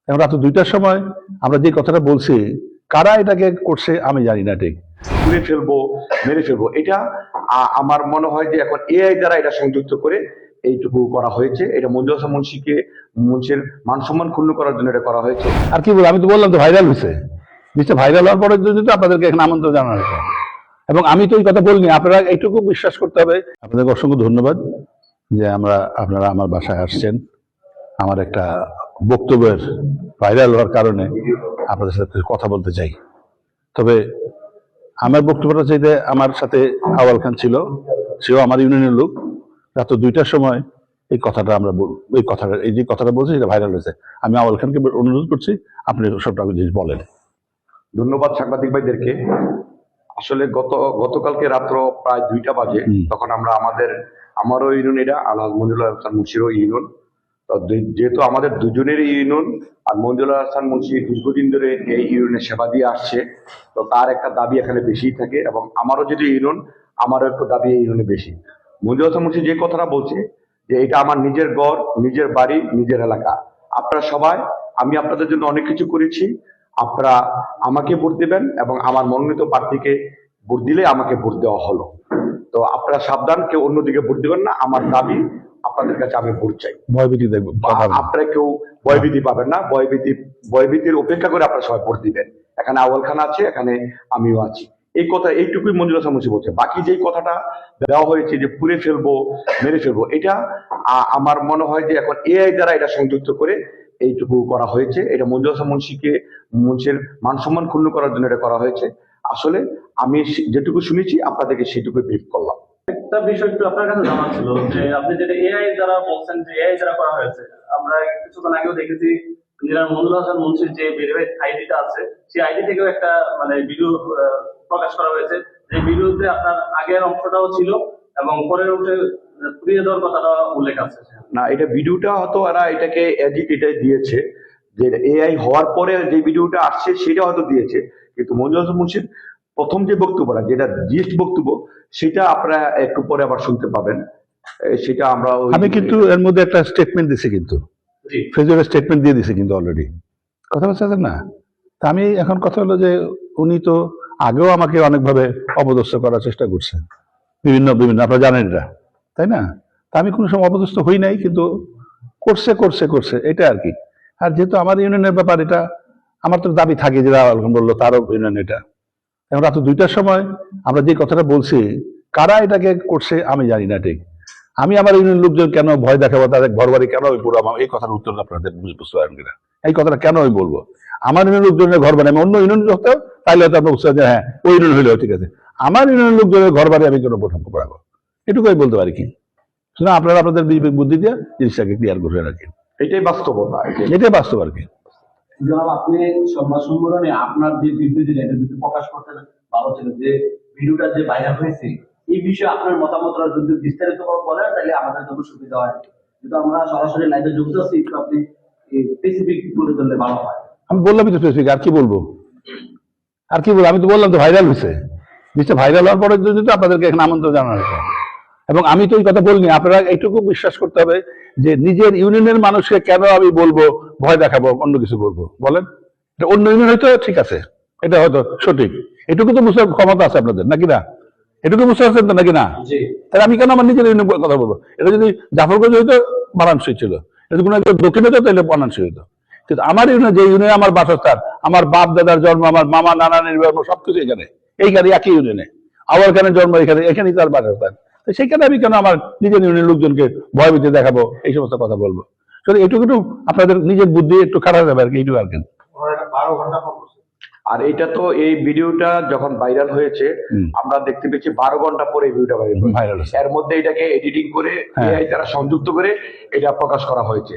এবং রাত 2টার সময় আমরা যে কথাটা বলছি, কারা এটাকে করছে আমি জানি না ঠিক। পুড়ে ফেলবো, মেরে ফেলবো, এটা আমার মনে হয় যে এখন এআই দ্বারা এটা সংযুক্ত করে এইটুকু করা হয়েছে। এটা মঞ্জুর হাসান মুন্সির মান সম্মান ক্ষুণ্ণ করার জন্য এটা করা হয়েছে। আর কি বলবো, আমি তো বললাম তো ভাইরাল হয়েছে, নিশ্চয় ভাইরাল হওয়ার পরের জন্য তো আপনাদেরকে এখানে আমন্ত্রণ জানানো হয়েছে। এবং আমি তো ওই কথা বলিনি, আপনারা এইটুকু বিশ্বাস করতে হবে। আপনাদেরকে অসংখ্য ধন্যবাদ যে আপনারা আমার বাসায় আসছেন। আমার একটা বক্তব্যের ভাইরাল হওয়ার কারণে আপনাদের সাথে কথা বলতে চাই। তবে আমার বক্তব্যটা চাইতে আমার সাথে আওয়াল খান ছিল, সেও আমার ইউনিয়নের লোক। রাত 2টার সময় এই কথাটা এই যে কথাটা বলছি সেটা ভাইরাল হয়েছে। আমি আওয়াল খানকে অনুরোধ করছি আপনি সবটা জিনিস বলেন। ধন্যবাদ সাংবাদিক ভাইদেরকে। আসলে গতকালকে রাত্র প্রায় 2টা বাজে, তখন আমারও ইউনিয়ন, এটা আলহাজ মঞ্জুর হাসান মুন্সিরও ইউনিয়ন। যেহেতু আমাদের দুজনেরই ইউনিয়ন, আর মঞ্জুর হাসান মুন্সি দীর্ঘদিন ধরে এই ইউনিয়নে সেবা দিয়ে আসছে, তো তার একটা দাবি এখানে বেশি থাকে। এবং আমারও যেহেতু ইউনিয়ন, আমারও একটু দাবি এই ইউনিয়নে বেশি। মঞ্জুর হাসান মুন্সি যে কথাটা বলছে যে এটা আমার নিজের ঘর, নিজের বাড়ি, নিজের এলাকা, আপনারা সবাই, আমি আপনাদের জন্য অনেক কিছু করেছি, আপনারা আমাকে ভোট দেবেন এবং আমার মনোনীত প্রার্থীকে ভোট দিলে আমাকে ভোট দেওয়া হলো। তো আপনারা সাবধান, কেউ অন্যদিকে ভোট দেবেন না। আমার দাবি আপনাদের কাছে আমি ভোট চাই। ভয়ভীতি দেখবো, আপনারা কেউ ভয়ভীতি পাবেন না। ভয়ভীতির অপেক্ষা করে আপনারা সবাই ভোট দিবেন। এখানে আওয়াল খান আছে, এখানে আমিও আছি। এই কথা এইটুকুই মঞ্জুর হাসান মুন্সি বলছে। বাকি যেই কথাটা দেওয়া হয়েছে যে পুড়ে ফেলবো, মেরে ফেলবো, এটা আমার মনে হয় যে এখন এআই দ্বারা এটা সংযুক্ত করে এইটুকু করা হয়েছে। এটা মঞ্জুর হাসান মুন্সির মান সম্মান ক্ষুণ্ণ করার জন্য এটা করা হয়েছে। আসলে আমি যেটুকু শুনেছি আপনাদেরকে সেটুকুই ব্রিফ করলাম। একটা বিষয় একটু আপনার কাছে জানা ছিল যে আপনি যেটা এআই দ্বারা বলছেন যে এআই দ্বারা করা হয়েছে, আমরা কিছুক্ষণ আগেও দেখেছি ইঞ্জিনিয়ার মঞ্জুর হাসান মুন্সির যে ভেরিফাইড আইডিটা আছে, সেই আইডি থেকেও একটা ভিডিও প্রকাশ করা হয়েছে। যে ভিডিওতে আপনার আগের অংশটাও ছিল এবং পরের অংশে পুড়িয়ে দেওয়ার কথাটা উল্লেখ আছে। না, এটা ভিডিওটা হয়তো এরা এটাকে এটাই দিয়েছে, যে এআই হওয়ার পরে যে ভিডিওটা আসছে সেটা হয়তো দিয়েছে। কিন্তু মঞ্জুর হাসান মুন্সির প্রথম যে বক্তব্যটা, যেটা জিস্ট বক্তব্য, সেটা আপনারা একটু পরে আবার শুনতে পাবেন। সেটা আমি কিন্তু এর মধ্যে একটা স্টেটমেন্ট দিছি, কিন্তু ফেসবুকের স্টেটমেন্ট দিয়ে দিছি কিন্তু অলরেডি। কথা বলছেন না? তা আমি এখন কথা হলো যে উনি তো আগেও আমাকে অনেকভাবে অপদস্থ করার চেষ্টা করছেন, বিভিন্ন আপনারা জানেন এটা, তাই না? তা আমি কোনো সময় অপদস্থ হই নাই, কিন্তু করছে এটা আর কি। আর যেহেতু আমার ইউনিয়নের ব্যাপার, এটা আমার তো দাবি থাকে যে বললো তারও ইউনিয়ন এটা। এখন রাত 2টার সময় আমরা যে কথাটা বলছি, কারা এটাকে করছে আমি জানি না ঠিক। আমি আমার ইউনিয়ন লোকজন কেন ভয় দেখাবো, তাদের ঘর বাড়ি কেন ওই পুরো, এই কথার উত্তর আপনাদের বুঝতে পারেন কিনা? এই কথাটা কেন আমি বলবো? আমার ইউনিয়ন লোকজনের ঘর বাড়ি, আমি অন্য ইউনিয়ন হতেও তাইলে হয়তো আপনার বুঝতে যে হ্যাঁ ওই ইউনিয়ন হইলেও ঠিক আছে, আমার ইউনিয়ন লোকজনের ঘর বাড়ি আমি কেন প্রথম পড়াবো? এটুকুই বলতে পারি কি। শুনে আপনারা আপনাদের বুদ্ধি দিয়ে জিনিসটাকে ক্লিয়ার করে রাখেন। এটাই বাস্তবতা, এটাই বাস্তব আর কি। আপনি সংবাদ সম্মেলনে আপনার যে বিবৃতিটা এটা যদি প্রকাশ করতে ভালো ছিল, যে ভিডিওটা যে ভাইরাল হয়েছে এই বিষয়ে আপনার মতামতটা যদি বিস্তারিত বলেন তাহলে আমাদের জন্য সুবিধা হয়। কিন্তু আমরা সরাসরি লাইভে যুক্ত আছি, একটু আপনি স্পেসিফিক বলে ধরলে ভালো হয়। আমি বললামই তো স্পেসিফিক, আর কি বলবো? আমি তো বললাম তো ভাইরাল হয়েছে, নিশ্চয় ভাইরাল হওয়ার পরের জন্য তো আপনাদেরকে এখানে আমন্ত্রণ জানানো হয়েছে। এবং আমি তো ওই কথা বলিনি, আপনারা এইটুকু বিশ্বাস করতে হবে যে নিজের ইউনিয়নের মানুষকে কেন আমি বলবো ভয় দেখাবো, অন্য কিছু বলবো? বলেন, এটা অন্য ইউনিয়ন হয়তো ঠিক আছে, এটা হয়তো সঠিক, এটুকু তো বুঝতে ক্ষমতা আছে আপনাদের নাকি না? এটুকু বুঝতে পারছেন তো নাকি না? তাহলে আমি কেন আমার নিজের ইউনিয়ন কথা বলবো? এটা যদি জাফরগঞ্জ হইতো মানানসই ছিল, এটা কোনো দক্ষিণ হতো তাহলে মানানসই হইতো। কিন্তু আমার ইউনিয়ন, যে ইউনিয়নে আমার বাসস্থান, আমার বাপ দাদার জন্ম, আমার মামা নানা জন্ম, সবকিছু এইখানে একই ইউনিয়নে, আবার খানের জন্ম এখানেই তার বাসস্থান। সেইখানে আমি কেন আমার নিজের ইউনিয়নের লোকজনকে ভয়ভীতি দেখাবো, এই সমস্ত কথা বলবো? এটুকু আপনাদের নিজের বুদ্ধি একটু খারাপ যাবে আর কি, এইটুকু আর কি। আর এটা তো এই ভিডিওটা যখন ভাইরাল হয়েছে আমরা দেখতে পেয়েছি 12 ঘন্টা পরে এই ভিডিওটা ভাইরাল হয়েছে। এর মধ্যে এটাকে এডিটিং করে এআই দ্বারা সংযুক্ত করে এটা প্রকাশ করা হয়েছে।